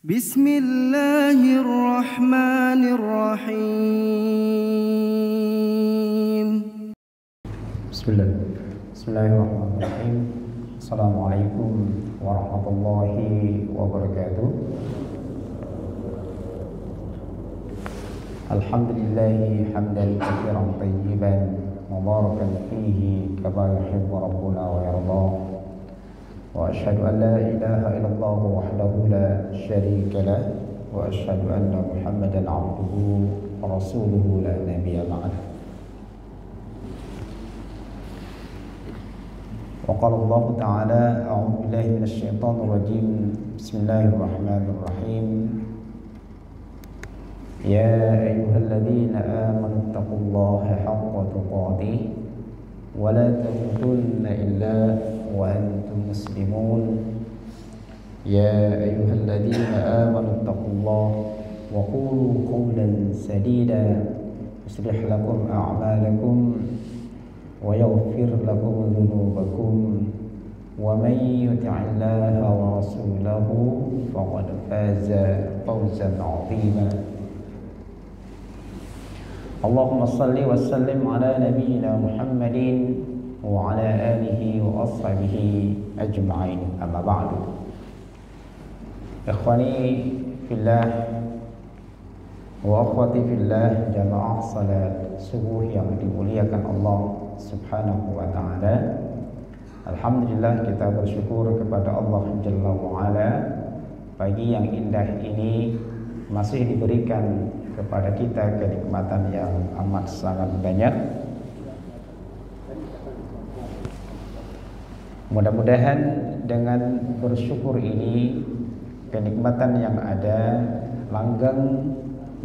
Bismillahirrahmanirrahim. Bismillahirrahmanirrahim. Assalamualaikum warahmatullahi wabarakatuh. Alhamdulillahi hamdan katsiran tayyiban mubarakan fihi kama yuhibbu rabbuna wa yarda. Wa asyhadu an la ilaha illallah wahdahu la syarika lah wa asyhadu anna Muhammadan abduhu wa rasuluhu la nabiyya ba'dah. Wa qala Allah ta'ala a'udzu billahi minasy syaithanir rajim. Bismillahirrahmanirrahim. Ya ayyuhalladzina amanu taqullaha haqqa tuqatih wa la tamutunna illa wa antum muslimun. Ya ayyuhalladzina amanu taqullaha wa qulu qawlan sadida yuslih lakum a'malakum wa yaghfir lakum dhunubakum wa man yuti'illaha wa rasulahu faqad faza fawzan 'azima. Allahumma salli wa sallim ala nabiyyina Muhammadin wa ala alihi wa ashabihi ajma'in. Amma ba'du. Ikhwani fillah wa akhwati fillah, jamaah salat subuh yang dimuliakan Allah Subhanahu wa ta'ala. Alhamdulillah, kita bersyukur kepada Allah Jalla wa ala. Pagi yang indah ini masih diberikan kepada kita kenikmatan yang amat sangat banyak. Mudah-mudahan dengan bersyukur ini kenikmatan yang ada langgeng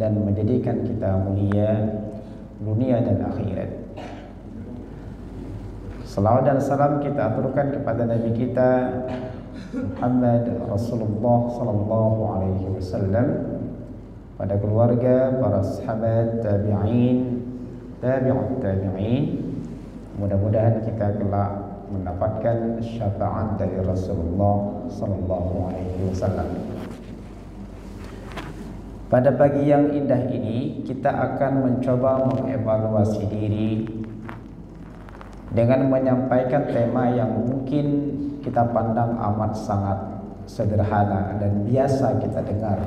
dan menjadikan kita mulia dunia dan akhirat. Salawat dan salam kita aturkan kepada Nabi kita Muhammad Rasulullah sallallahu alaihi wasallam, pada keluarga, para sahabat, tabi'in, tabi'ut tabi'in. Mudah-mudahan kita kelak mendapatkan syafaat dari Rasulullah sallallahu alaihi wasallam. Pada pagi yang indah ini kita akan mencoba mengevaluasi diri dengan menyampaikan tema yang mungkin kita pandang amat sangat sederhana dan biasa kita dengar,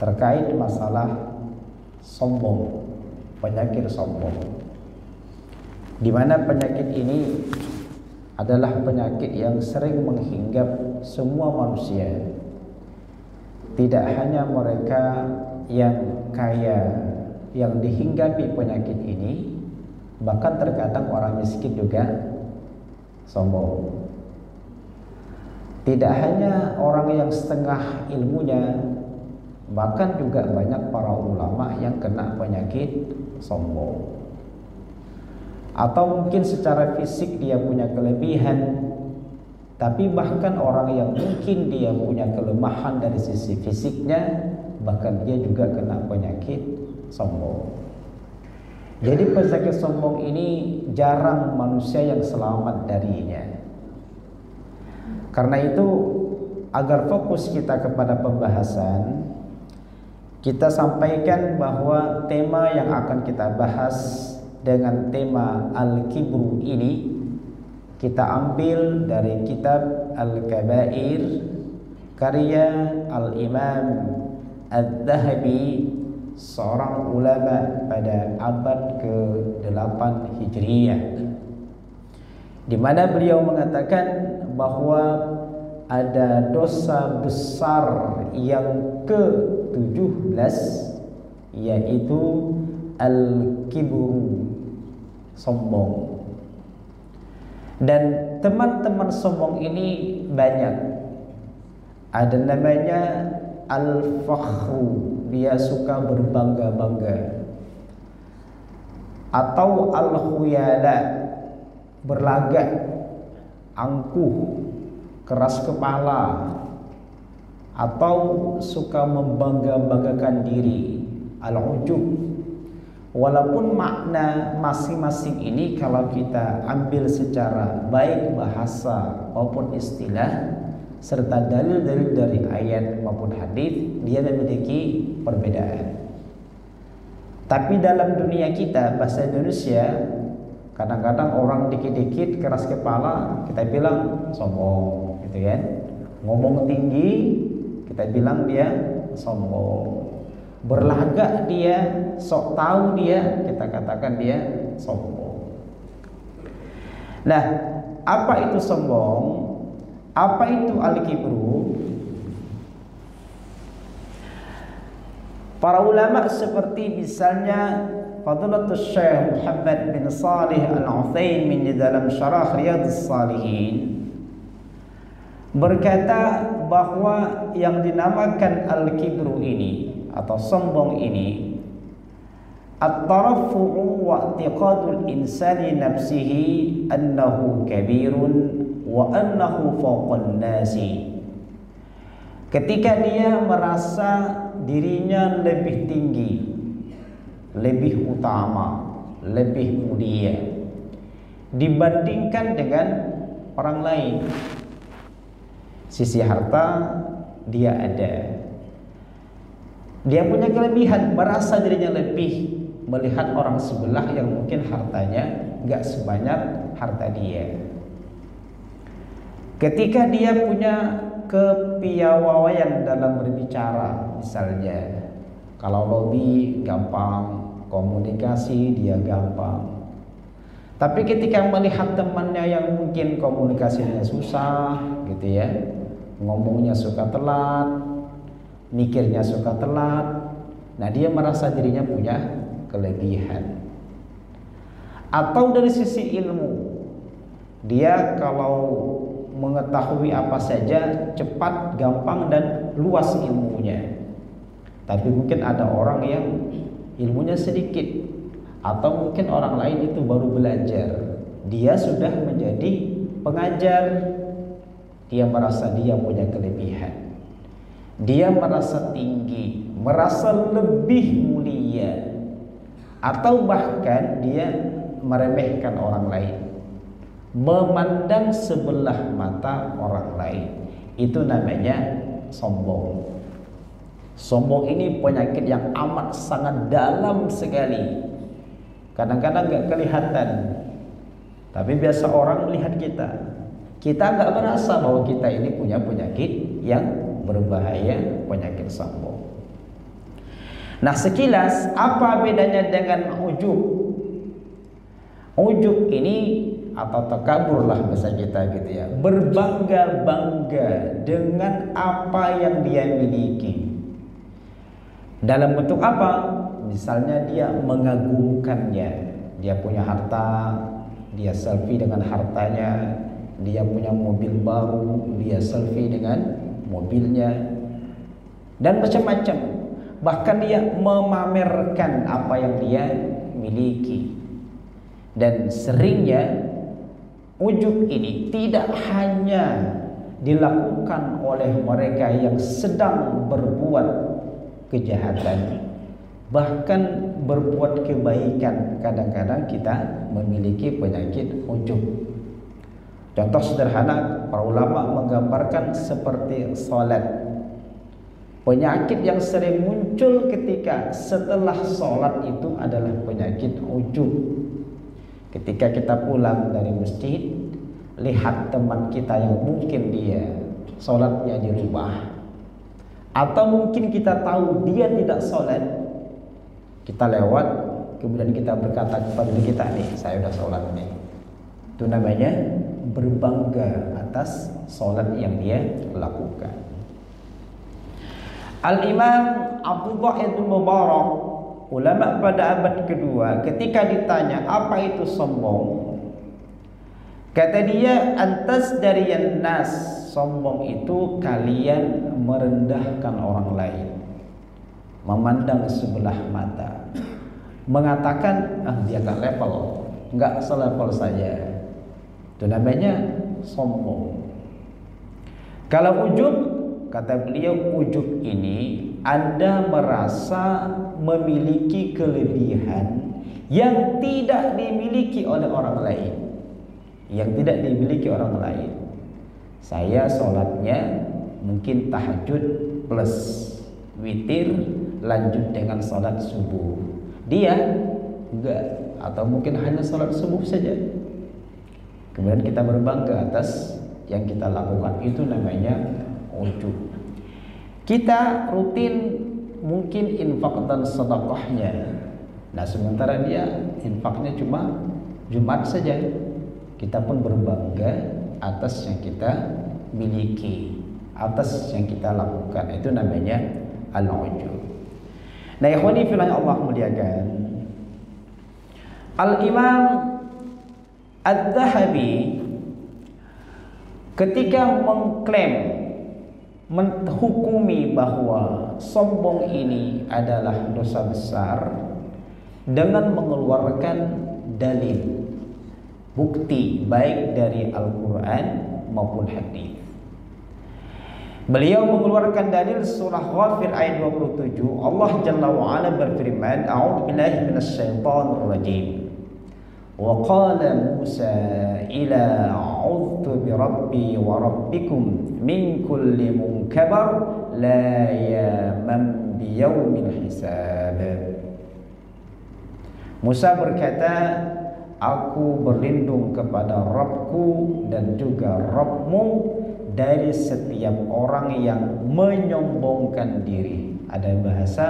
terkait masalah sombong, penyakit sombong, di mana penyakit ini adalah penyakit yang sering menghinggap semua manusia. Tidak hanya mereka yang kaya yang dihinggapi penyakit ini, bahkan terkadang orang miskin juga sombong. Tidak hanya orang yang setengah ilmunya, bahkan juga banyak para ulama yang kena penyakit sombong. Atau mungkin secara fisik dia punya kelebihan, tapi bahkan orang yang mungkin dia punya kelemahan dari sisi fisiknya, bahkan dia juga kena penyakit sombong. Jadi penyakit sombong ini jarang manusia yang selamat darinya. Karena itu, agar fokus kita kepada pembahasan, kita sampaikan bahwa tema yang akan kita bahas dengan tema Al-Kibru ini kita ambil dari kitab Al-Kabair karya Al-Imam Adz-Dzahabi, seorang ulama pada abad ke-8 Hijriyah, di mana beliau mengatakan bahwa ada dosa besar yang ke-17, yaitu al-kibru, sombong. Dan teman-teman sombong ini banyak. Ada namanya al-fakhru, dia suka berbangga-bangga. Atau al-khuyala, berlagak, angkuh, keras kepala. Atau suka membangga-banggakan diri, al-ujub. Walaupun makna masing-masing ini kalau kita ambil secara baik bahasa maupun istilah, serta dalil-dalil dari ayat maupun hadis, dia memiliki perbedaan. Tapi dalam dunia kita, bahasa Indonesia, kadang-kadang orang dikit-dikit keras kepala, kita bilang sombong, gitu kan? Ngomong tinggi, kita bilang dia sombong. Berlagak dia, sok tahu dia, kita katakan dia sombong. Nah, apa itu sombong? Apa itu al-kibru? Para ulama seperti misalnya Fadilatul Syekh Muhammad bin Shalih Al-Utsaimin di dalam Syarah Riyadhus Shalihin berkata bahwa yang dinamakan al-kibru ini atau sombong ini at-tarafu'u wa i'tiqadul insani nafsihi annahu kabirun wa annahu fawqan nasi. Ketika dia merasa dirinya lebih tinggi, lebih utama, lebih mulia dibandingkan dengan orang lain. Sisi harta dia ada, dia punya kelebihan, merasa dirinya lebih, melihat orang sebelah yang mungkin hartanya gak sebanyak harta dia. Ketika dia punya kepiawaian dalam berbicara, misalnya kalau lobby gampang, komunikasi dia gampang. Tapi ketika melihat temannya yang mungkin komunikasinya susah, gitu ya, ngomongnya suka telat, mikirnya suka telat, nah dia merasa dirinya punya kelebihan. Atau dari sisi ilmu, dia kalau mengetahui apa saja cepat, gampang dan luas ilmunya. Tapi mungkin ada orang yang ilmunya sedikit, atau mungkin orang lain itu baru belajar, dia sudah menjadi pengajar, dia merasa dia punya kelebihan, dia merasa tinggi, merasa lebih mulia, atau bahkan dia meremehkan orang lain, memandang sebelah mata orang lain. Itu namanya sombong. Sombong ini penyakit yang amat sangat dalam sekali. Kadang-kadang gak kelihatan, tapi biasa orang lihat kita, kita gak merasa bahwa kita ini punya penyakit yang berbahaya, penyakit sombong. Nah, sekilas apa bedanya dengan ujub? Ujub ini atau takabur lah bahasa kita gitu ya, berbangga-bangga dengan apa yang dia miliki. Dalam bentuk apa? Misalnya dia mengagumkannya, dia punya harta, dia selfie dengan hartanya, dia punya mobil baru, dia selfie dengan mobilnya, dan macam-macam. Bahkan dia memamerkan apa yang dia miliki. Dan seringnya ujub ini tidak hanya dilakukan oleh mereka yang sedang berbuat kejahatan, bahkan berbuat kebaikan. Kadang-kadang kita memiliki penyakit ujub. Contoh sederhana, para ulama menggambarkan seperti salat. Penyakit yang sering muncul ketika setelah salat itu adalah penyakit ujub. Ketika kita pulang dari masjid, lihat teman kita yang mungkin dia salatnya dirubah, atau mungkin kita tahu dia tidak salat, kita lewat, kemudian kita berkata kepada diri kita, nih saya udah salat nih. Itu namanya berbangga atas salat yang dia lakukan. Al-Imam Abdullah ibn Mubarak, ulama pada abad kedua, ketika ditanya apa itu sombong, kata dia, antas dari yang nas, sombong itu kalian merendahkan orang lain, memandang sebelah mata, mengatakan dia gak level, gak selevel saja. Itu namanya sombong. Kalau ujub, kata beliau, ujub ini Anda merasa memiliki kelebihan yang tidak dimiliki oleh orang lain, yang tidak dimiliki orang lain. Saya sholatnya mungkin tahajud plus witir lanjut dengan sholat subuh. Dia enggak, atau mungkin hanya sholat subuh saja. Kemudian kita berbangga atas yang kita lakukan, itu namanya ujub. Kita rutin mungkin infak dan sedekahnya. Nah, sementara dia infaknya cuma Jumat saja. Kita pun berbangga atas yang kita miliki, atas yang kita lakukan. Itu namanya al-ujub. Nah, ikhwani fillah Allah muliakan, Al-Imam Adz-Dzahabi ketika mengklaim, menghukumi bahwa sombong ini adalah dosa besar dengan mengeluarkan dalil, bukti baik dari Al-Quran maupun hadis. Beliau mengeluarkan dalil surah Ghafir ayat 27. Allah Jalla wa Ala berfirman, A'udzu billahi minasyaitonir rajim. Wa qala Musa ila a'udzu bi rabbi wa rabbikum min kulli munkabar la yaman bi yaumil hisab. Musa berkata, aku berlindung kepada Rabbku dan juga Rabbmu dari setiap orang yang menyombongkan diri. Ada bahasa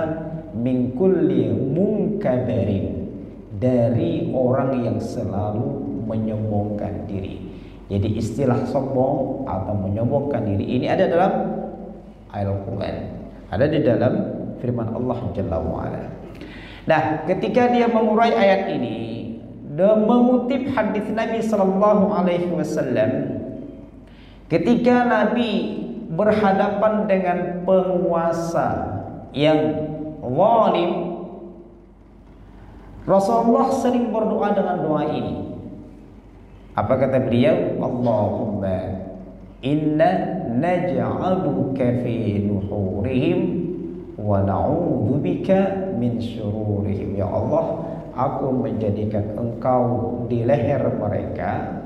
min kulli munkabarin, dari orang yang selalu menyombongkan diri. Jadi istilah sombong atau menyombongkan diri ini ada dalam Al-Quran, ada di dalam firman Allah Jalla wa'ala. Nah, ketika dia mengurai ayat ini dan mengutip hadis Nabi Sallallahu Alaihi Wasallam, ketika Nabi berhadapan dengan penguasa yang zalim, Rasulullah sering berdoa dengan doa ini. Apa kata beliau? Allahumma inna naj'aluka fi nuhurihim wa na'udzu bika min syururihim. Ya Allah, aku menjadikan Engkau di leher mereka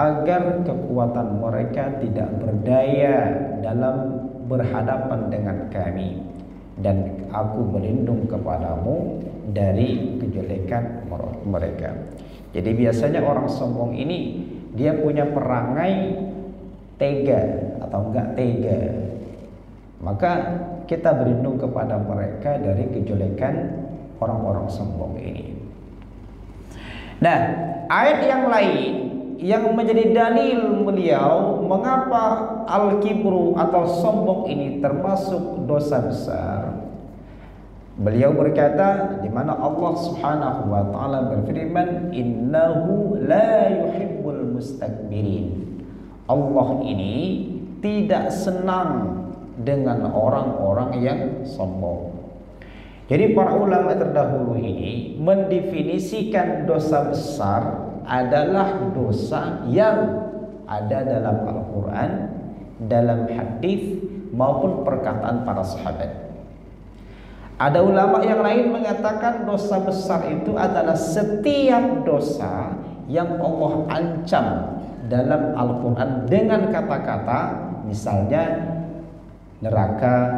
agar kekuatan mereka tidak berdaya dalam berhadapan dengan kami, dan aku berlindung kepadamu dari kejelekan mereka. Jadi biasanya orang sombong ini dia punya perangai tega atau enggak tega, maka kita berlindung kepada mereka dari kejelekan orang-orang sombong ini. Nah, ayat yang lain yang menjadi dalil beliau mengapa al-kibru atau sombong ini termasuk dosa besar. Beliau berkata, di mana Allah Subhanahu wa taala berfirman, innahu la yuhibbul mustakbirin. Allah ini tidak senang dengan orang-orang yang sombong. Jadi para ulama terdahulu ini mendefinisikan dosa besar adalah dosa yang ada dalam Al-Quran, dalam hadis maupun perkataan para sahabat. Ada ulama yang lain mengatakan dosa besar itu adalah setiap dosa yang Allah ancam dalam Al-Quran dengan kata-kata, misalnya neraka,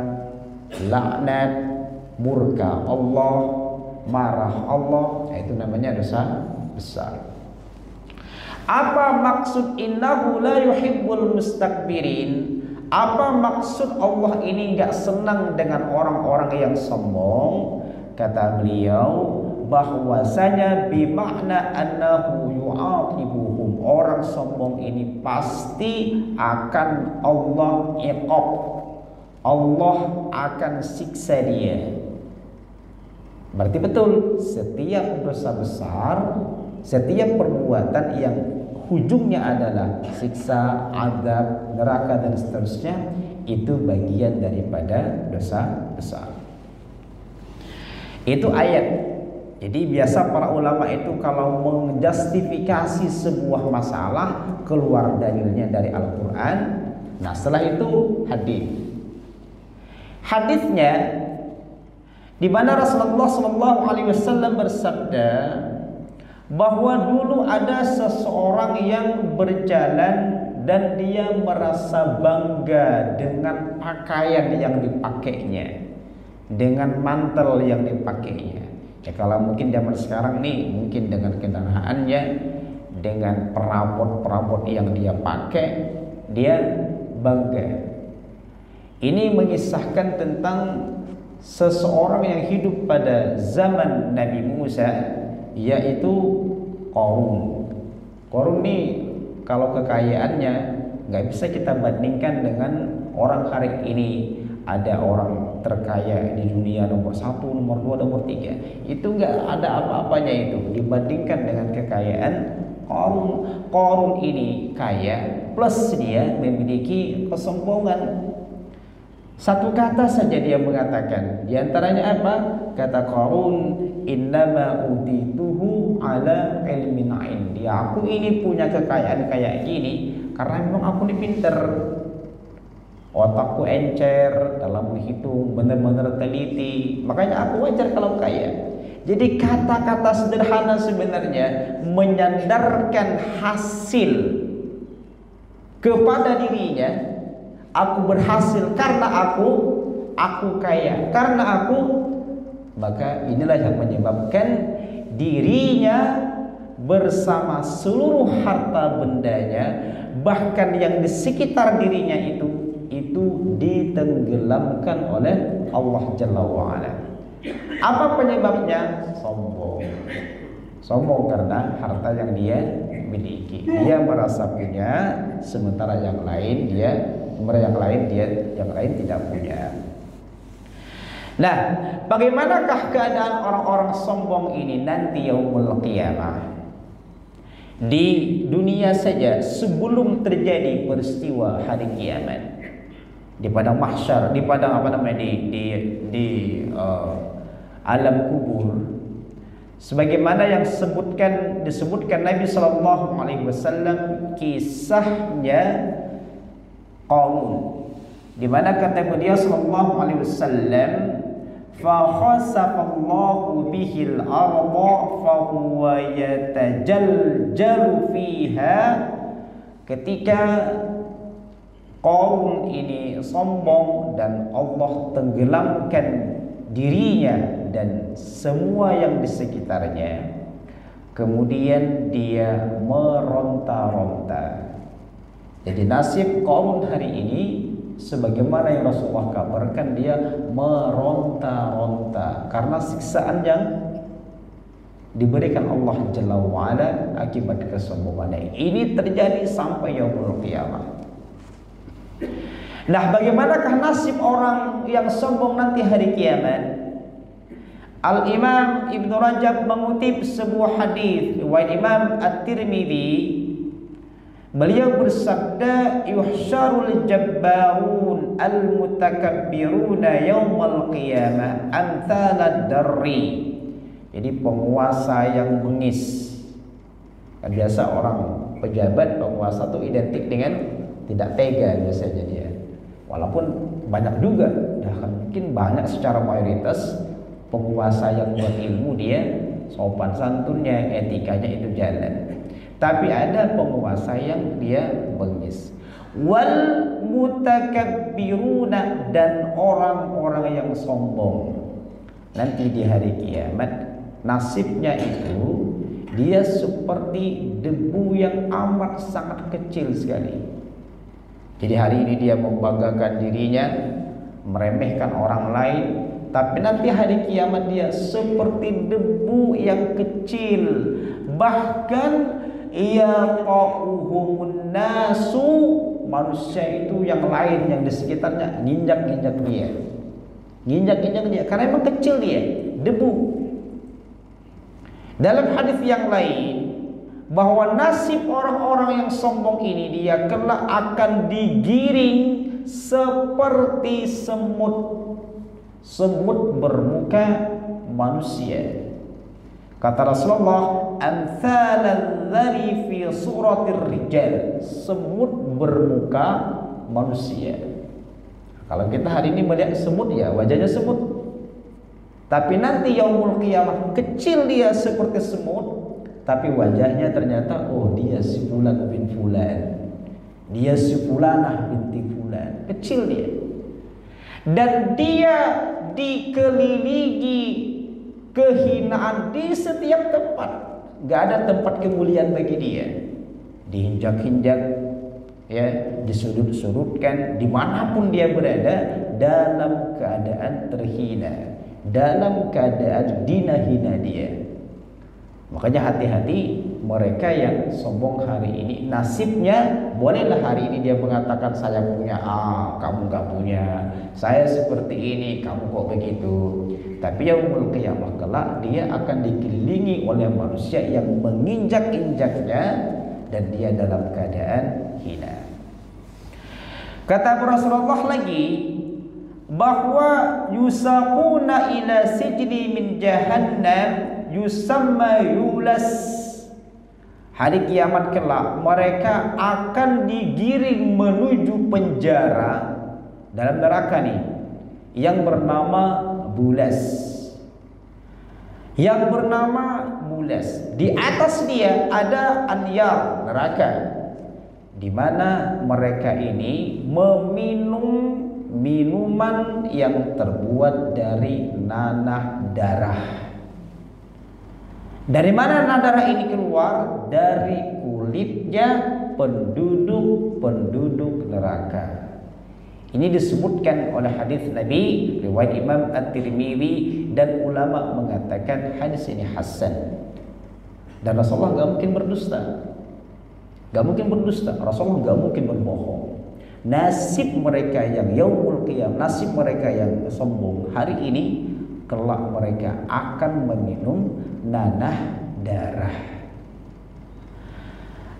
laknat, murka Allah, marah Allah. Itu namanya dosa besar. Apa maksud innahu la yuhibbul mustakbirin? Apa maksud Allah ini enggak senang dengan orang-orang yang sombong? Kata beliau, bahwasanya bimakna annahu yu'aqibuhum, orang sombong ini pasti akan Allah iqab, Allah akan siksa dia. Berarti betul, setiap dosa besar, setiap perbuatan yang ujungnya adalah siksa, azab, neraka dan seterusnya, itu bagian daripada dosa besar. Itu ayat. Jadi biasa para ulama itu kalau menjustifikasi sebuah masalah keluar dalilnya dari Al-Quran. Nah, setelah itu hadis. Hadisnya di mana Rasulullah SAW bersabda bahwa dulu ada seseorang yang berjalan dan dia merasa bangga dengan pakaian yang dipakainya, dengan mantel yang dipakainya. Ya kalau mungkin zaman sekarang nih, mungkin dengan kendaraannya, dengan perabot-perabot yang dia pakai, dia bangga. Ini mengisahkan tentang seseorang yang hidup pada zaman Nabi Musa, yaitu Qarun. Qarun ini kalau kekayaannya nggak bisa kita bandingkan dengan orang hari ini. Ada orang terkaya di dunia nomor 1, nomor 2, nomor 3. Itu nggak ada apa-apanya itu dibandingkan dengan kekayaan Qarun. Qarun ini kaya plus dia memiliki kesombongan. Satu kata saja dia mengatakan. Di antaranya apa? Kata Qarun, innama utituhu ala ilmin indi. Aku ini punya kekayaan kayak gini karena memang aku ini pinter. Otakku encer dalam menghitung, benar-benar teliti. Makanya aku wajar kalau kaya. Jadi kata-kata sederhana sebenarnya menyandarkan hasil kepada dirinya. Aku berhasil karena aku kaya. Karena aku, maka inilah yang menyebabkan dirinya bersama seluruh harta bendanya, bahkan yang di sekitar dirinya itu ditenggelamkan oleh Allah Jalla wa'ala. Apa penyebabnya? Sombong. Sombong karena harta yang dia miliki. Dia merasa punya, sementara yang lain tidak punya. Nah, bagaimanakah keadaan orang-orang sombong ini nanti yaumul qiyamah? Di dunia saja sebelum terjadi peristiwa hari kiamat, di padang mahsyar, di padang alam kubur, sebagaimana yang disebutkan Nabi Shallallahu Alaihi Wasallam kisahnya Qarun, di mana kata beliau Shallallahu Alaihi Wasallam, fa khasafallahu bihil arda fa huwa yatajaljalu fiha. Ketika Qarun ini sombong dan Allah tenggelamkan dirinya dan semua yang di sekitarnya, kemudian dia meronta-ronta. Jadi nasib Qarun hari ini sebagaimana yang Rasulullah kabarkan, dia meronta-ronta karena siksaan yang diberikan Allah Jalla wa'ala akibat kesombongannya. Ini terjadi sampai yaumul qiyamah. Nah, bagaimanakah nasib orang yang sombong nanti hari kiamat? Al-Imam Ibn Rajab mengutip sebuah hadis riwayat Imam At-Tirmidzi. Beliau bersabda, yuhsyarul jabbarun al-mutakabbiruna yaumal qiyamah amthalad darri. Jadi penguasa yang bengis. Kan biasa orang pejabat, penguasa itu identik dengan tidak tega biasanya dia. Walaupun banyak juga, ya kan mungkin banyak secara mayoritas penguasa yang berilmu, dia sopan santunnya, etikanya itu jalan. Tapi ada penguasa yang dia bengis. Wal mutakabbiruna, dan orang-orang yang sombong nanti di hari kiamat nasibnya itu dia seperti debu yang amat sangat kecil sekali. Jadi hari ini dia membanggakan dirinya, meremehkan orang lain, tapi nanti hari kiamat dia seperti debu yang kecil. Bahkan yaqauhumun nasu, manusia itu yang lain yang di sekitarnya nginjak-nginjak dia. Nginjak-nginjak dia karena memang kecil dia, debu. Dalam hadis yang lain bahwa nasib orang-orang yang sombong ini, dia kelak akan digiring seperti semut. Semut bermuka manusia. Kata Rasulullah, amthalal dzari fi suratir rijal. Semut bermuka manusia. Kalau kita hari ini melihat semut, ya wajahnya semut. Tapi nanti yaumul qiyamah kecil dia seperti semut, tapi wajahnya ternyata, oh dia si fulan bin fulan. Dia si fulanah binti fulan, kecil dia. Dan dia dikelilingi kehinaan di setiap tempat. Gak ada tempat kemuliaan bagi dia. Diinjak-injak, ya, disudut-sudutkan, dimanapun dia berada dalam keadaan terhina, dalam keadaan dina-hina dia. Makanya hati-hati mereka yang sombong hari ini. Nasibnya bolehlah hari ini dia mengatakan saya punya A, kamu gak punya. Saya seperti ini, kamu kok begitu. Tapi yaumul qiyamah kelak dia akan dikelilingi oleh manusia yang menginjak-injaknya dan dia dalam keadaan hina. Kata Rasulullah lagi bahwa yusaquna ila sijni min jahannam yusamma yulas. Hari kiamat kelak mereka akan digiring menuju penjara dalam neraka nih yang bernama Bulas. Yang bernama Bulas. Di atas dia ada anyar, neraka, di mana mereka ini meminum minuman yang terbuat dari nanah darah. Dari mana nanah darah ini keluar? Dari kulitnya penduduk neraka. Ini disebutkan oleh hadis Nabi riwayat Imam At-Tirmidzi, dan ulama mengatakan hadis ini hasan. Dan Rasulullah gak mungkin berdusta. Gak mungkin berdusta. Rasulullah gak mungkin berbohong. Nasib mereka yang yaumul qiyam, nasib mereka yang sombong hari ini, kelak mereka akan meminum nanah darah.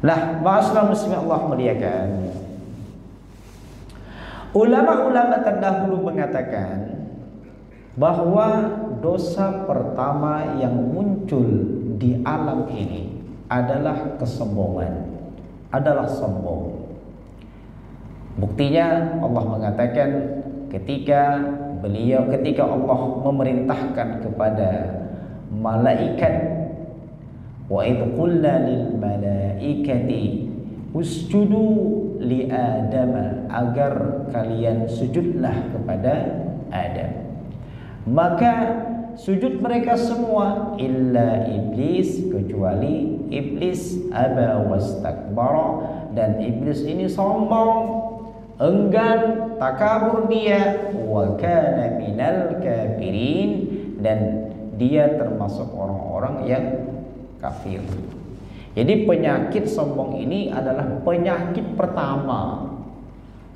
Nah, ma'asyiral muslimin Allah muliakan, ulama-ulama terdahulu mengatakan bahwa dosa pertama yang muncul di alam ini adalah kesombongan, adalah sombong. Buktinya Allah mengatakan ketika Allah memerintahkan kepada malaikat, wa idh qulna lil malaikati usjudu li Adam, agar kalian sujudlah kepada Adam. Maka sujud mereka semua illa iblis, kecuali iblis, aba wastakbara, dan iblis ini sombong, enggan, takabur dia, wa kana minal kafirin, dan dia termasuk orang-orang yang kafir. Jadi penyakit sombong ini adalah penyakit pertama.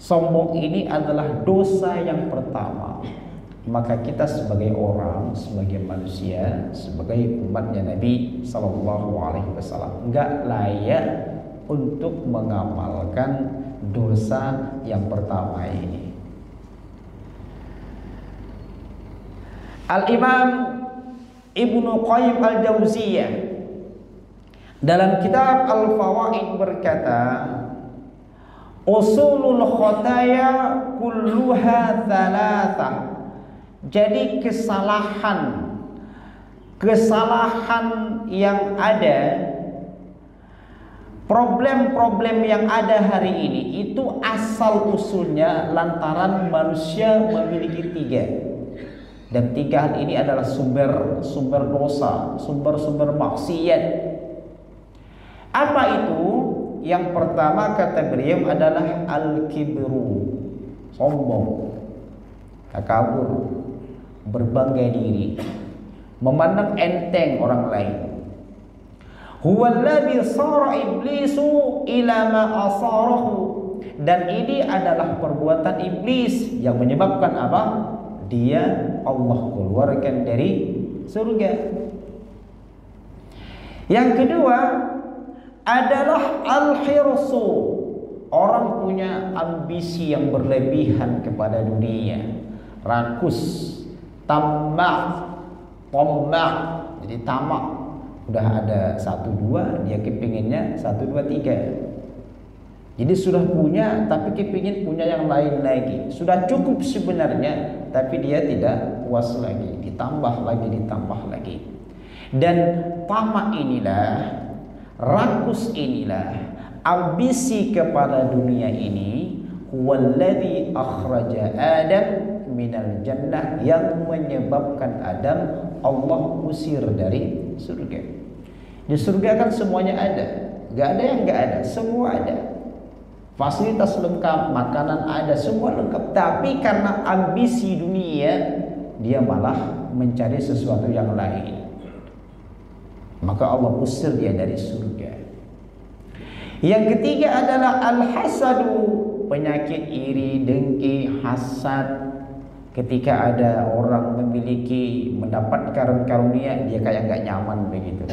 Sombong ini adalah dosa yang pertama. Maka kita sebagai orang, sebagai manusia, sebagai umatnya Nabi SAW, enggak layak untuk mengamalkan dosa yang pertama ini. Al-Imam Ibnu Qayyim Al-Jauziyah dalam kitab Al-Fawaid berkata, usulul khotaya kulluha thalathah. Jadi kesalahan yang ada, problem-problem yang ada hari ini itu asal usulnya lantaran manusia memiliki tiga. Dan tiga hal ini adalah sumber dosa, sumber maksiat. Apa itu? Yang pertama kata beliau adalah al-kibru, sombong, takabur, berbangga diri, memandang enteng orang lain. Huwallazi sara iblisu ila ma asarahu, dan ini adalah perbuatan iblis yang menyebabkan apa? Dia Allah keluarkan dari surga. Yang kedua adalah al-hirsu, orang punya ambisi yang berlebihan kepada dunia, rakus, tamak, jadi tamak. Udah ada 1, 2, dia kepinginnya 1, 2, 3. Jadi sudah punya tapi kepingin punya yang lain lagi. Sudah cukup sebenarnya tapi dia tidak puas lagi, ditambah lagi. Dan tamak inilah, rakus inilah, ambisi kepada dunia ini, huwallazi akhraja Adam minal jannah, yang menyebabkan Adam Allah usir dari surga. Di surga kan semuanya ada, gak ada yang gak ada, semua ada. Fasilitas lengkap, makanan ada, semua lengkap. Tapi karena ambisi dunia, dia malah mencari sesuatu yang lain. Maka Allah usir dia dari surga. Yang ketiga adalah al-hasadu, penyakit iri, dengki, hasad. Ketika ada orang memiliki, mendapat karunia, dia kayak gak nyaman begitu.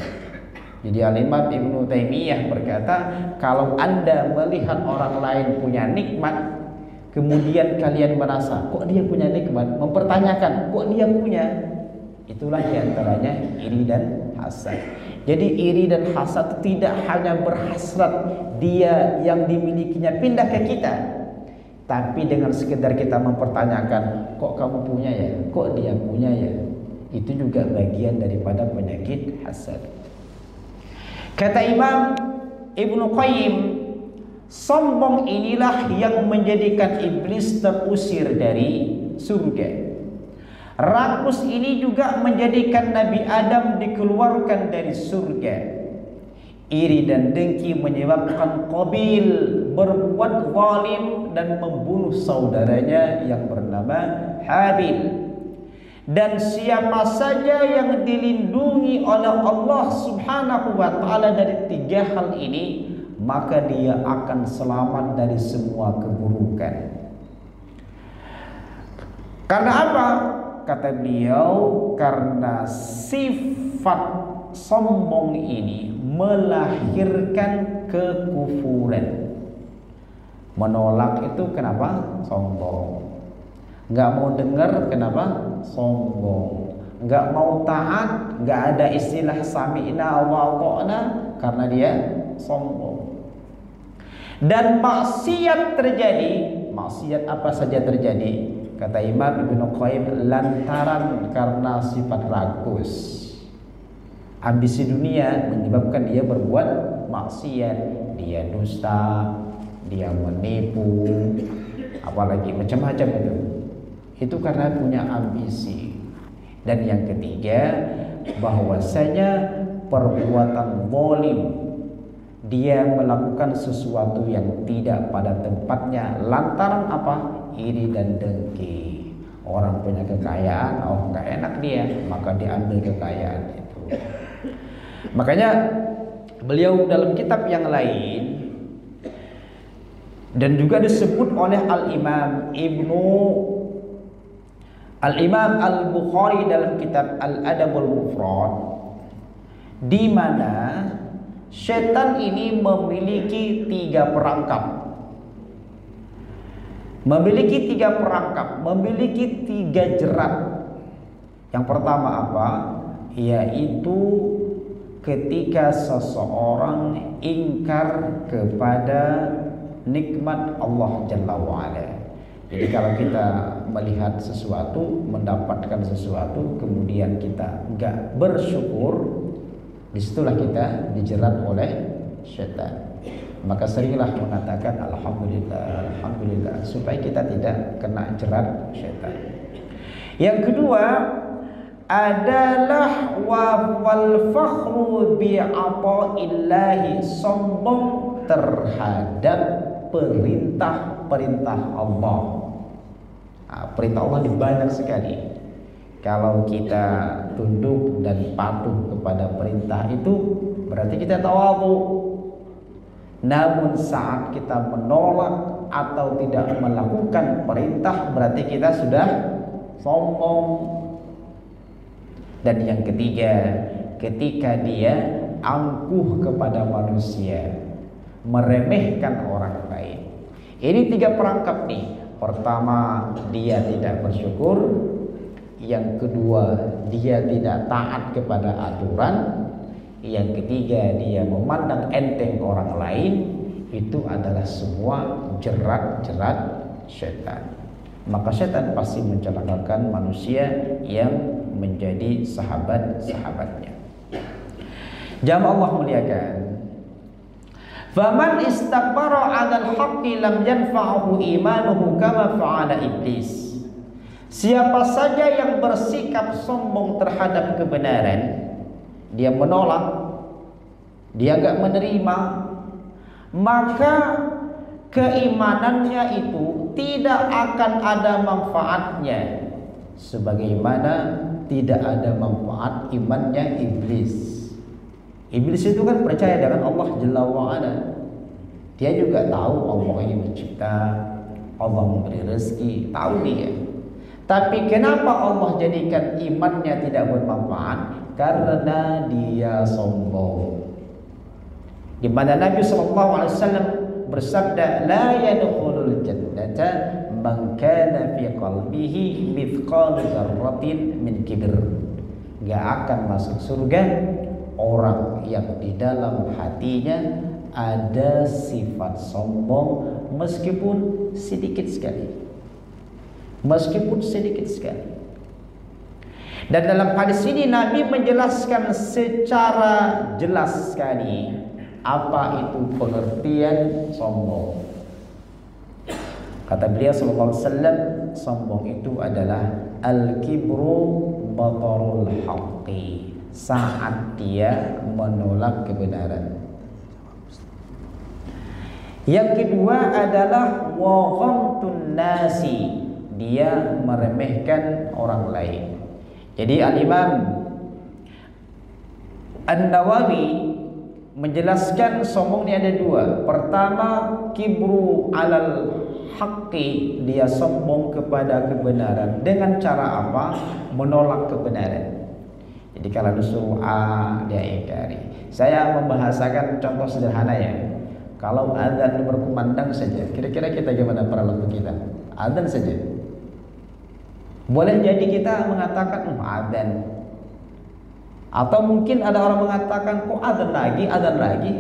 Jadi Al-Imam Ibnu Taimiyah berkata, kalau Anda melihat orang lain punya nikmat, kemudian kalian merasa kok dia punya nikmat, mempertanyakan kok dia punya, itulah diantaranya iri dan hasad. Jadi iri dan hasad tidak hanya berhasrat dia yang dimilikinya pindah ke kita, tapi dengan sekedar kita mempertanyakan, kok kamu punya ya, kok dia punya ya, itu juga bagian daripada penyakit hasad. Kata Imam Ibnu Qayyim, sombong inilah yang menjadikan iblis terusir dari surga. Rakus ini juga menjadikan Nabi Adam dikeluarkan dari surga. Iri dan dengki menyebabkan Qabil berbuat zalim dan membunuh saudaranya yang bernama Habil. Dan siapa saja yang dilindungi oleh Allah Subhanahu wa ta'ala dari tiga hal ini, maka dia akan selamat dari semua keburukan. Karena apa? Kata beliau, karena sifat sombong ini melahirkan kekufuran. Menolak itu kenapa? Sombong. Nggak mau dengar, kenapa? Sombong. Nggak mau taat, nggak ada istilah sami'na wa ata'na, karena dia sombong. Dan maksiat terjadi. Maksiat apa saja terjadi? Kata Imam Ibnu Qayyim, lantaran karena sifat rakus. Ambisi dunia menyebabkan dia berbuat maksiat. Dia dusta, dia menipu, apalagi macam-macam itu. Itu karena punya ambisi. Dan yang ketiga, bahwasanya perbuatan zalim, dia melakukan sesuatu yang tidak pada tempatnya lantaran apa? Iri dan dengki. Orang punya kekayaan, oh nggak enak dia, maka diambil kekayaan itu. Makanya beliau dalam kitab yang lain, dan juga disebut oleh Al-Imam Al-Bukhari dalam kitab Al-Adabul Mufrad, di mana setan ini memiliki tiga perangkap. Memiliki tiga jerat. Yang pertama apa? Yaitu ketika seseorang ingkar kepada nikmat Allah Jalla wa'ala. Jadi kalau kita melihat sesuatu, mendapatkan sesuatu, kemudian kita enggak bersyukur, disitulah kita dijerat oleh syaitan. Maka seringlah mengatakan alhamdulillah, alhamdulillah, supaya kita tidak kena jerat syaitan. Yang kedua adalah wal fakhru bi ata'illahi, sombong terhadap perintah-perintah Allah. Perintah Allah banyak sekali. Kalau kita tunduk dan patuh kepada perintah itu, berarti kita tawadhu. Namun saat kita menolak atau tidak melakukan perintah, berarti kita sudah sombong. Dan yang ketiga, ketika dia angkuh kepada manusia, meremehkan orang lain. Ini tiga perangkap nih. Pertama, dia tidak bersyukur. Yang kedua, dia tidak taat kepada aturan. Yang ketiga, dia memandang enteng orang lain. Itu adalah semua jerat-jerat syaitan. Maka syaitan pasti mencelakakan manusia yang menjadi sahabat-sahabatnya. Jamaah Allah muliakan, Faman istakbara 'alal haqqi lam yanfa'uhu imanuhu kama fa'ala iblis. Siapa saja yang bersikap sombong terhadap kebenaran, dia menolak, dia enggak menerima, maka keimanannya itu tidak akan ada manfaatnya, sebagaimana tidak ada manfaat imannya iblis. Iblis itu kan percaya dengan Allah Jalla wa'ala. Dia juga tahu Allah ini mencipta, Allah memberi rezeki, tahu dia. Tapi kenapa Allah jadikan imannya tidak bermanfaat? Karena dia sombong. Di mana Nabi SAW bersabda, la yadkhulul jannata man kana fi qalbihi mithqal dzarratin min kibr. Enggak akan masuk surga orang yang di dalam hatinya ada sifat sombong meskipun sedikit sekali. Meskipun sedikit sekali. Dan dalam hadis ini Nabi menjelaskan secara jelas sekali apa itu pengertian sombong. Kata beliau sallallahu alaihi wasallam, sombong itu adalah al-kibru batarul haqqi, saat dia menolak kebenaran. Yang kedua adalah wa ghamtun nasi, dia meremehkan orang lain. Jadi Al-Imam An-Nawawi menjelaskan sombong ini ada dua. Pertama, kibru alal haqqi, dia sombong kepada kebenaran. Dengan cara apa? Menolak kebenaran. Jadi kalau disuruh A, dia ingkari. Saya membahasakan contoh sederhana ya. Kalau azan berkumandang saja, kira-kira kita gimana para lembu kita? Azan saja. Boleh jadi kita mengatakan azan. Atau mungkin ada orang mengatakan kok azan lagi,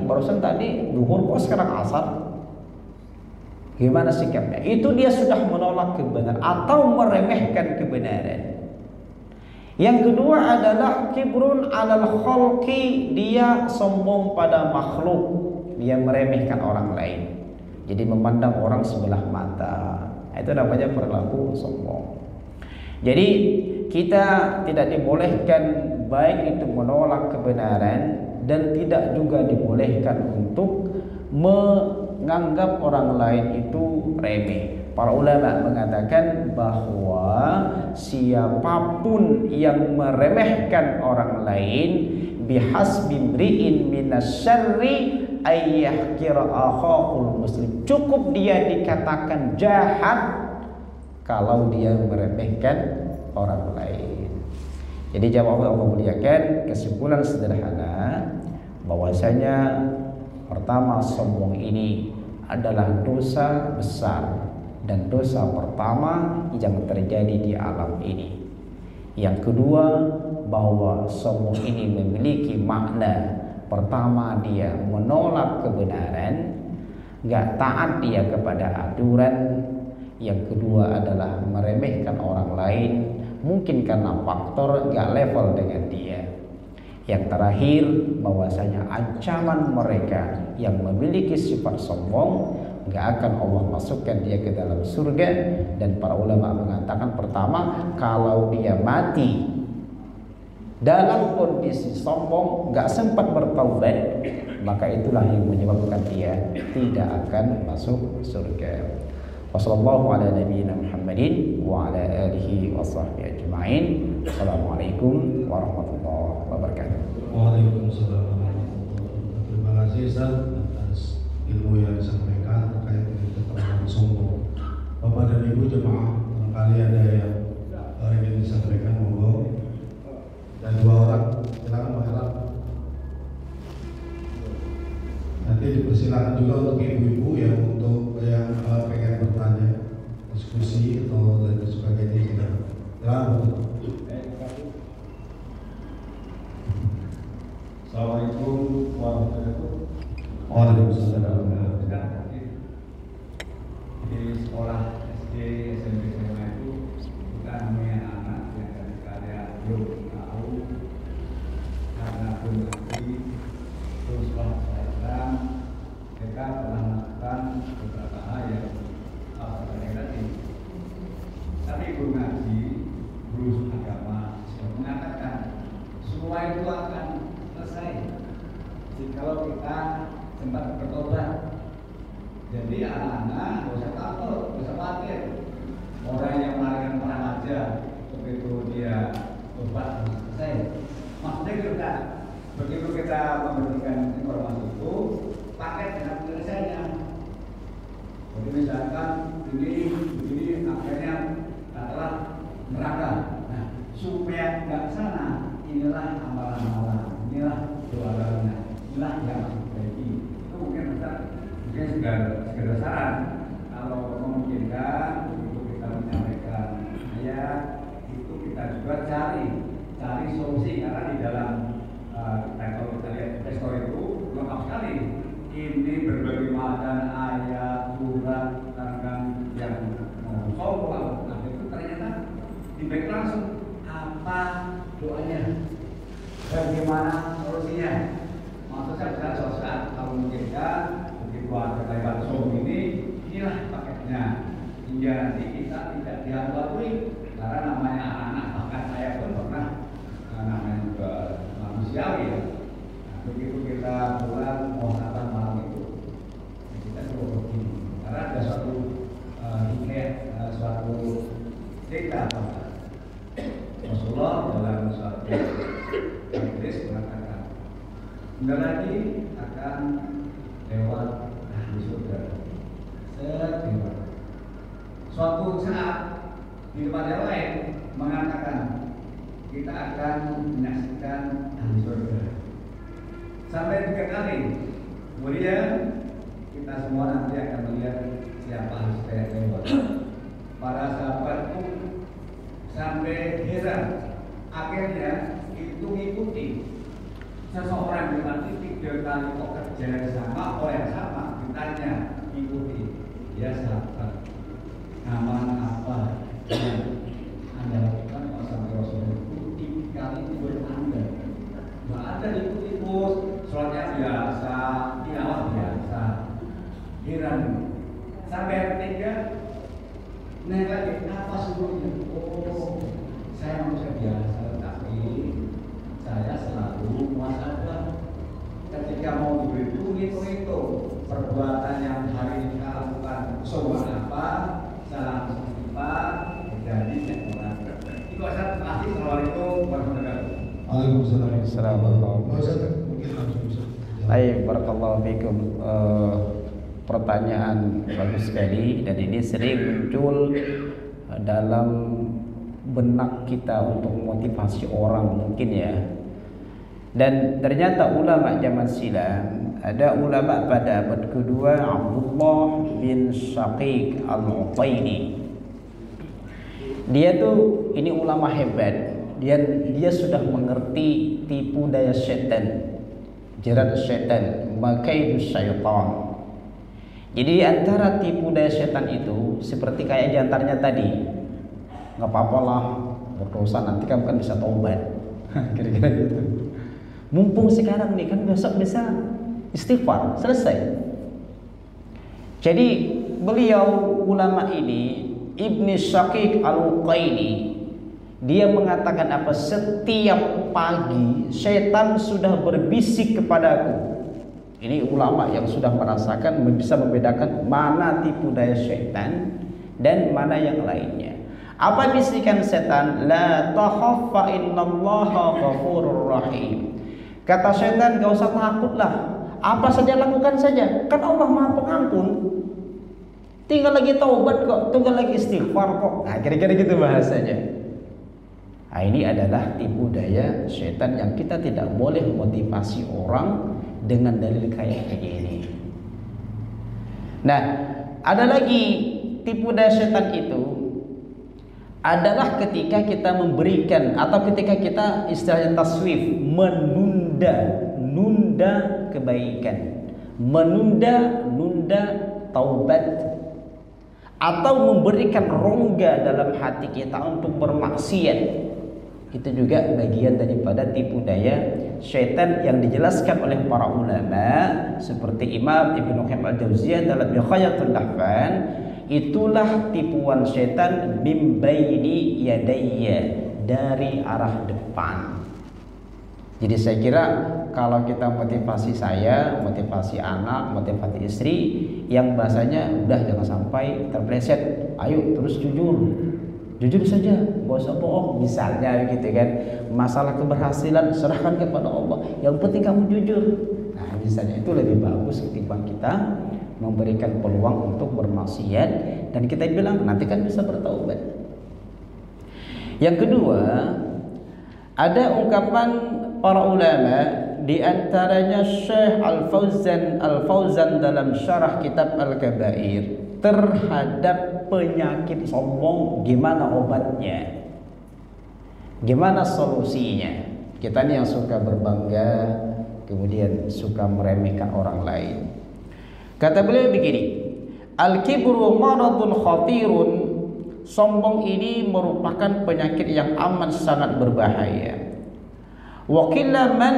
barusan tadi zuhur kok sekarang asar. Gimana sikapnya? Itu dia sudah menolak kebenaran atau meremehkan kebenaran. Yang kedua adalah kibrun alal khalqi, dia sombong pada makhluk, dia meremehkan orang lain. Jadi memandang orang sebelah mata. Itu namanya perilaku sombong. Jadi kita tidak dibolehkan baik itu menolak kebenaran dan tidak juga dibolehkan untuk menganggap orang lain itu remeh. Para ulama mengatakan bahwa siapapun yang meremehkan orang lain bihasbi mri'in minasyarri ayyahkira akhahul muslim, cukup dia dikatakan jahat kalau dia meremehkan orang lain. Jadi jamaah Allah muliakan, kesimpulan sederhana bahwasanya pertama, sombong ini adalah dosa besar dan dosa pertama yang terjadi di alam ini. Yang kedua, bahwa sombong ini memiliki makna. Pertama, dia menolak kebenaran, gak taat dia kepada aturan. Yang kedua adalah meremehkan orang lain, mungkin karena faktor gak level dengan dia. Yang terakhir, bahwasanya ancaman mereka yang memiliki sifat sombong gak akan Allah masukkan dia ke dalam surga. Dan para ulama mengatakan, pertama, kalau dia mati dalam kondisi sombong, gak sempat bertaubat, maka itulah yang menyebabkan dia tidak akan masuk surga. Wassallallahu ala nabiyyina Muhammadin wa ala alihi wa sahbihi ajma'in. Assalamualaikum warahmatullahi wabarakatuh. Waalaikumsalam warahmatullahi wabarakatuh. Terima kasih Ustaz atas ilmu yang disampaikan terkait dengan keterangan sombong. Bapak dan Ibu jemaah, barangkali ada yang ingin disampaikan, monggo. Dan dua orang, silakan Pak Heran. Nanti dipersilakan juga untuk ibu-ibu yang pengen bertanya, diskusi atau dan sebagainya. Silakan. Assalamualaikum warahmatullahi wabarakatuh. Waalaikumsalam. Di sekolah SD, SMP, SMA itu kita namanya anak yang kadang-kadang belum tahu karena belum ngerti, terus bahasa Islam mereka pernah melakukan beberapa hal yang tadi. Tapi guru ngaji, guru agama sudah mengatakan semua itu akan selesai jika kita sempat bertobat. Jadi anak-anak nggak usah takut, nggak usah khawatir. Orang yang melarikan perang aja, begitu dia tobat selesai. Maksudnya kita begitu kita memberikan informasi itu paket dengan penyelesaiannya. Jadi misalkan ini akhirnya adalah neraka. Nah, supaya nggak sana, inilah amalan-amalan, inilah doa-doanya, inilah yang diperbaiki. Itu mungkin segala saran. Kalau memungkinkan, begitu kita menyampaikan ayat, itu kita juga cari solusi karena di dalam kalau kita lihat investor itu lengkap sekali. Ini berbagai macam ayat, surat, tentang yang soal. Nah itu ternyata dibek langsung apa doanya, bagaimana solusinya. Maksudnya bisa sosial. Kalau memungkinkan, begitu ada lewat Zoom inilah paketnya. Hingga nanti kita tidak diakui karena namanya anak-anak, bahkan saya pun pernah namanya juga manusiawi ya. Nah, begitu kita pulang mau datang malam itu, kita coba begini. Karena ada suatu suatu cerita Rasulullah dalam suatu hadis mengatakan, sebentar lagi akan lewat ahli surga. Setiap suatu saat di tempat yang lain mengatakan kita akan menyaksikan ahli surga sampai 3 kali. Kemudian kita semua nanti akan melihat siapa ahli surga yang lewat. Para sahabat pun sampai heran. Akhirnya itu mengikuti seseorang yang nanti 3 kali pekerjaan yang sama, orang yang sama ditanya ikuti. Ya sahabat, aman apa yang Anda lakukan kalau sampai Rasulullah itu 3 kali tidur Anda? Nggak ada ikut-ikut, sholatnya biasa, tilawah biasa. Heran. Sampai yang ketiga, naik lagi, apa sebelumnya? Oh, saya manusia biasa, tapi saya selalu muhasabah. Ketika mau diberi itu perbuatan yang hari ini kita lakukan, soal apa, salam istighfar, jadi orang. Itu asal kasih. Assalamualaikum warahmatullahi wabarakatuh. Waalaikumsalam. Mungkin langsung bisa. Baik, barakallahu fikum. Pertanyaan bagus sekali dan ini sering muncul dalam benak kita untuk motivasi orang mungkin ya. Dan ternyata ulama zaman silam, ada ulama pada abad kedua, Abdullah bin Shaqiq al-Uqaili. Dia tuh ini ulama hebat. Dia sudah mengerti tipu daya setan, jerat setan, makaidus syaitan. Jadi antara tipu daya setan itu seperti kayak diantaranya tadi, nggak apa-apa lah berdosa nanti kamu kan bisa taubat, kira-kira gitu. Mumpung sekarang nih kan besok bisa istighfar, selesai. Jadi beliau ulama ini Ibnu Shaqiq al-Uqaili, dia mengatakan apa? Setiap pagi setan sudah berbisik kepadaku. Ini ulama yang sudah merasakan, bisa membedakan mana tipu daya setan dan mana yang lainnya. Apa bisikan setan? La takhaf fa innallaha ghafurur rahim. Kata setan, gak usah takutlah, apa saja lakukan saja, kan Allah Maha Pengampun. Tinggal lagi taubat kok, tinggal lagi istighfar kok. Nah, kira-kira gitu bahasanya. Nah, ini adalah tipu daya setan yang kita tidak boleh motivasi orang dengan dalil kayak begini. Nah, ada lagi tipu daya setan itu adalah ketika kita memberikan atau ketika kita istilahnya taswif, menunda kebaikan, menunda taubat, atau memberikan rongga dalam hati kita untuk bermaksiat. Itu juga bagian daripada tipu daya syaitan yang dijelaskan oleh para ulama seperti Imam Ibnu Qayyim al-Jauziyah dalam Biqayatul Lahfan. Itulah tipuan syaitan min baini yadayya, dari arah depan. Jadi saya kira kalau kita motivasi saya, motivasi anak, motivasi istri, yang bahasanya udah jangan sampai terpleset, ayo terus jujur saja, gak usah bohong, misalnya gitu kan. Masalah keberhasilan serahkan kepada Allah, yang penting kamu jujur. Nah misalnya itu lebih bagus ketimbang kita memberikan peluang untuk bermaksiat dan kita bilang nanti kan bisa bertaubat. Yang kedua, ada ungkapan para ulama, di antaranya Syekh Al-Fauzan dalam syarah kitab Al-Kabair terhadap penyakit sombong, gimana obatnya, gimana solusinya. Kita ini yang suka berbangga, kemudian suka meremehkan orang lain. Kata beliau begini, al-kibru maradun khatirun, sombong ini merupakan penyakit yang amat sangat berbahaya. Wa qilla man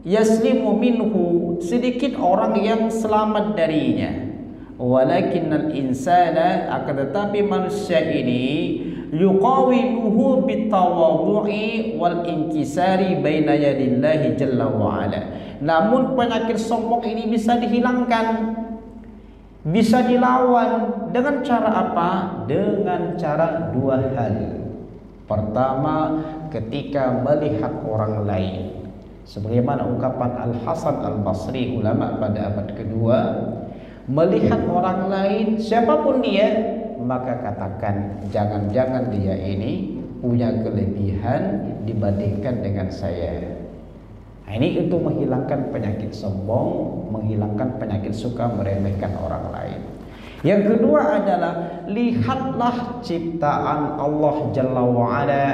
yaslimu minhu, sedikit orang yang selamat darinya. Walakinnal insana, akan tetapi manusia ini yuqawimuhu bitawadhu'i wal inkisari baina yadillahi jalla wa ala. Namun penyakit sombong ini bisa dihilangkan, bisa dilawan dengan cara apa? Dengan cara dua hal. Pertama, ketika melihat orang lain, sebagaimana ungkapan Al-Hasan Al-Basri, ulama pada abad kedua, melihat orang lain siapapun dia, maka katakan jangan-jangan dia ini punya kelebihan dibandingkan dengan saya. Nah, ini untuk menghilangkan penyakit sombong, menghilangkan penyakit suka meremehkan orang lain. Yang kedua adalah lihatlah ciptaan Allah Jalla wa'ala,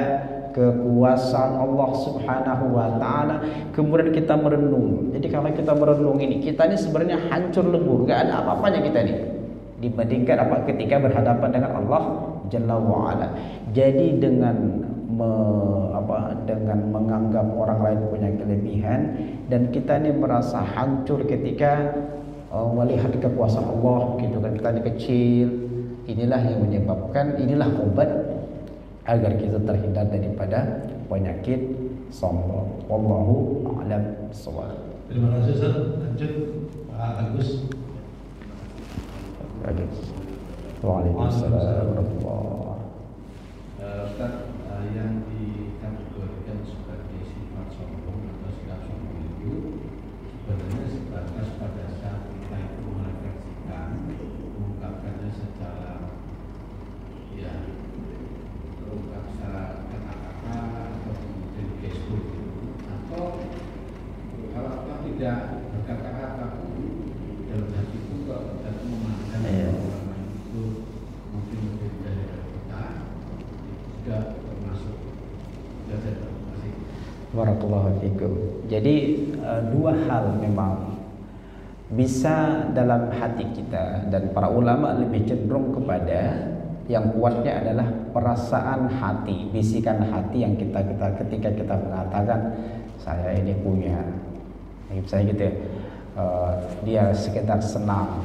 kekuasaan Allah Subhanahu wa ta'ala, kemudian kita merenung. Jadi kalau kita merenung ini, kita ini sebenarnya hancur lebur, gak ada apa-apanya kita ini dibandingkan apa ketika berhadapan dengan Allah Jalla wa'ala. Jadi dengan menganggap orang lain punya kelebihan dan kita ini merasa hancur ketika melihat kekuasaan Allah gitu kan, kita ini kecil, inilah yang menyebabkan, inilah obat agar kita terhindar daripada penyakit sombong. Wallahu a'lam bishawab. Terima kasih Ustaz. Lanjut Pak Agus. Waalaikumsalam warahmatullahi. Ustaz, yang dikategorikan sebagai sifat sombong atau sikap sombong itu sebenarnya sebatas pada saat kita itu merefleksikan, mengungkapkannya secara terungkap secara kata-kata atau kemudian gestur gitu. Atau kalau kita tidak berkata-kata pun dalam hati itu kalau kita memandang orang lain itu mungkin lebih dari kita, juga termasuk jasa. Terima kasih. Barakallahu fikum. Jadi dua hal memang bisa dalam hati kita, dan para ulama lebih cenderung kepada yang kuatnya adalah perasaan hati, bisikan hati yang kita ketika kita mengatakan saya ini punya, saya gitu ya, dia sekedar senang,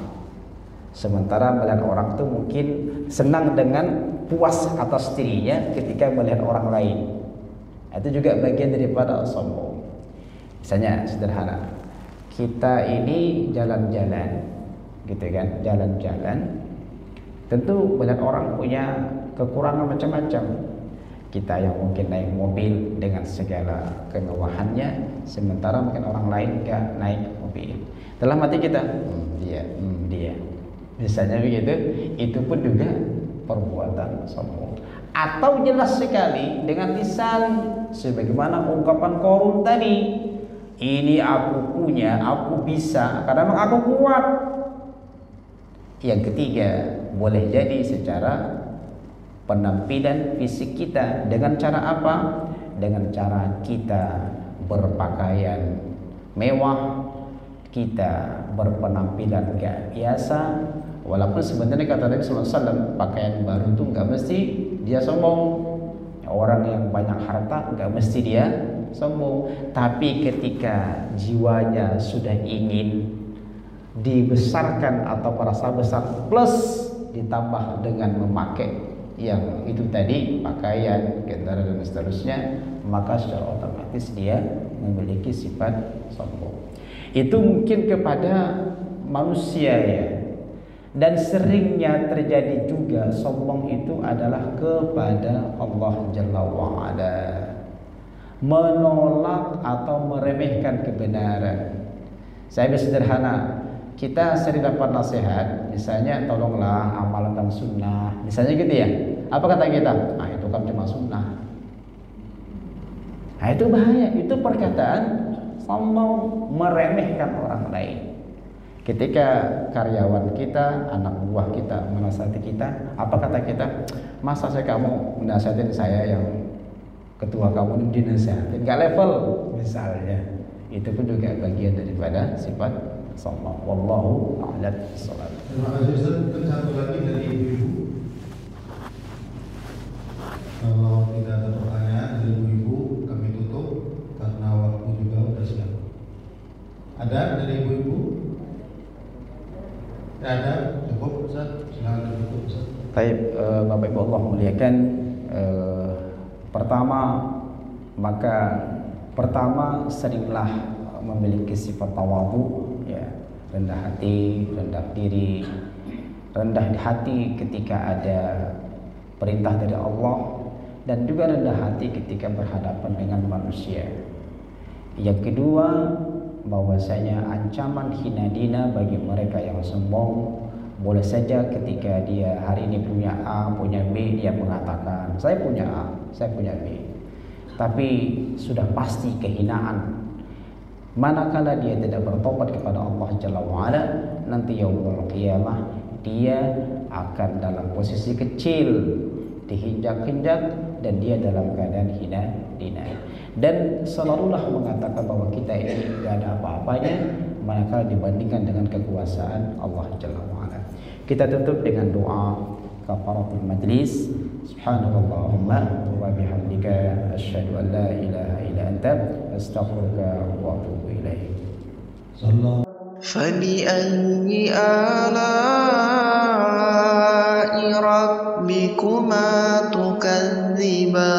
sementara melihat orang tuh mungkin senang dengan puas atas dirinya ketika melihat orang lain. Itu juga bagian daripada sombong. Misalnya sederhana, kita ini jalan-jalan gitu kan, jalan-jalan, tentu melihat orang punya kekurangan macam-macam. Kita yang mungkin naik mobil dengan segala kemewahannya, sementara mungkin orang lain gak naik mobil. Dalam hati kita, dia, misalnya begitu, itu pun juga perbuatan sombong. Atau jelas sekali dengan lisan, sebagaimana ungkapan Qarun tadi, ini aku punya, aku bisa, karena memang aku kuat. Yang ketiga, boleh jadi secara penampilan fisik kita. Dengan cara apa? Dengan cara kita berpakaian mewah, kita berpenampilan gak biasa. Walaupun sebenarnya kata Nabi SAW, pakaian baru itu gak mesti dia sombong. Orang yang banyak harta nggak mesti dia sombong, tapi ketika jiwanya sudah ingin dibesarkan atau merasa besar plus ditambah dengan memakai yang itu tadi, pakaian, kendaraan dan seterusnya, maka secara otomatis dia memiliki sifat sombong. Itu mungkin kepada manusia ya. Dan seringnya terjadi juga sombong itu adalah kepada Allah Jalla wa'ala, menolak atau meremehkan kebenaran. Saya sederhana, kita sering dapat nasihat, misalnya tolonglah amalkan sunnah, misalnya gitu ya. Apa kata kita? Ah, itu kan cuma sunnah. Nah, itu bahaya, itu perkataan sombong, meremehkan orang lain. Ketika karyawan kita, anak buah kita menasihati kita, apa kata kita? Masa saya kamu menasihatin saya yang ketua kamu ini dinasihatin, nggak level misalnya. Itu pun juga bagian daripada sifat sombong. Wallahu a'lam bishawab. Terima kasih Ustaz. Satu lagi dari ibu-ibu. Kalau tidak ada pertanyaan dari ibu-ibu, kami tutup karena waktu juga sudah siang. Ada dari ibu-ibu? Tidak ada, cukup Ustaz. Silakan tutup Ustaz. Baik, Bapak Ibu Allah muliakan. Pertama seringlah memiliki sifat tawadhu, ya, rendah hati, rendah diri, rendah hati ketika ada perintah dari Allah, dan juga rendah hati ketika berhadapan dengan manusia. Yang kedua, bahwasanya ancaman hina dina bagi mereka yang sombong. Boleh saja ketika dia hari ini punya A, punya B, dia mengatakan saya punya A, saya punya B, tapi sudah pasti kehinaan. Manakala dia tidak bertobat kepada Allah Jalla wa'ala, nanti yaumul qiyamah dia akan dalam posisi kecil, dihinjak-hinjak, dan dia dalam keadaan hina dina. Dan selalulah mengatakan bahwa kita ini tidak ada apa-apanya manakala dibandingkan dengan kekuasaan Allah Jalla wa'ala. Kita tutup dengan doa kafaratul majlis. Subhanallahumma wa bihamdika asyhadu an la ilaha illa anta astaghfiruka wa atubu ilaik. فبأي آلاء ربكما تكذبان